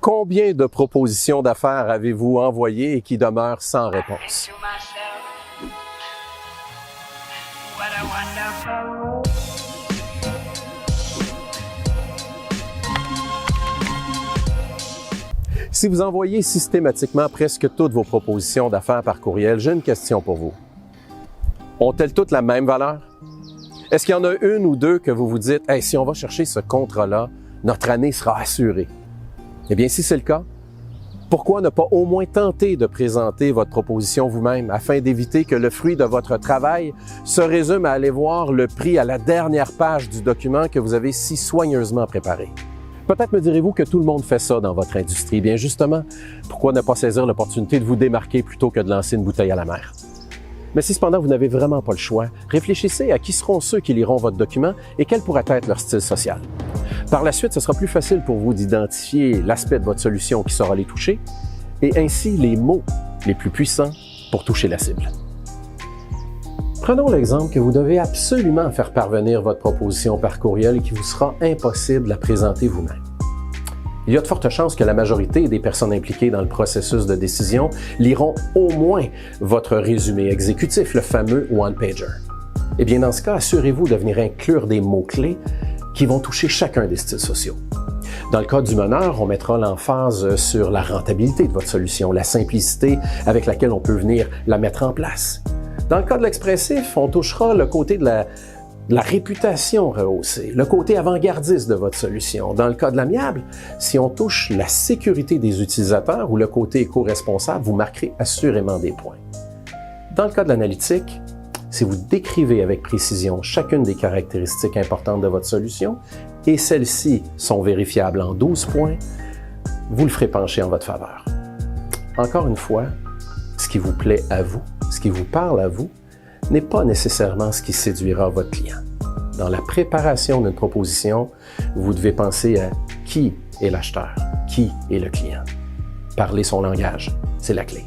Combien de propositions d'affaires avez-vous envoyées et qui demeurent sans réponse? Si vous envoyez systématiquement presque toutes vos propositions d'affaires par courriel, j'ai une question pour vous. Ont-elles toutes la même valeur? Est-ce qu'il y en a une ou deux que vous vous dites « Hey, si on va chercher ce contrat-là, notre année sera assurée ». Eh bien, si c'est le cas, pourquoi ne pas au moins tenter de présenter votre proposition vous-même afin d'éviter que le fruit de votre travail se résume à aller voir le prix à la dernière page du document que vous avez si soigneusement préparé? Peut-être me direz-vous que tout le monde fait ça dans votre industrie. Bien justement, pourquoi ne pas saisir l'opportunité de vous démarquer plutôt que de lancer une bouteille à la mer? Mais si cependant vous n'avez vraiment pas le choix, réfléchissez à qui seront ceux qui liront votre document et quel pourrait être leur style social. Par la suite, ce sera plus facile pour vous d'identifier l'aspect de votre solution qui saura les toucher et ainsi les mots les plus puissants pour toucher la cible. Prenons l'exemple que vous devez absolument faire parvenir votre proposition par courriel et qu'il vous sera impossible de la présenter vous-même. Il y a de fortes chances que la majorité des personnes impliquées dans le processus de décision liront au moins votre résumé exécutif, le fameux one-pager. Eh bien, dans ce cas, assurez-vous de venir inclure des mots-clés qui vont toucher chacun des styles sociaux. Dans le cas du meneur, on mettra l'emphase sur la rentabilité de votre solution, la simplicité avec laquelle on peut venir la mettre en place. Dans le cas de l'expressif, on touchera le côté de la réputation rehaussée, le côté avant-gardiste de votre solution. Dans le cas de l'amiable, si on touche la sécurité des utilisateurs ou le côté éco-responsable, vous marquerez assurément des points. Dans le cas de l'analytique, si vous décrivez avec précision chacune des caractéristiques importantes de votre solution et celles-ci sont vérifiables en 12 points, vous le ferez pencher en votre faveur. Encore une fois, ce qui vous plaît à vous, ce qui vous parle à vous, n'est pas nécessairement ce qui séduira votre client. Dans la préparation d'une proposition, vous devez penser à qui est l'acheteur, qui est le client. Parler son langage, c'est la clé.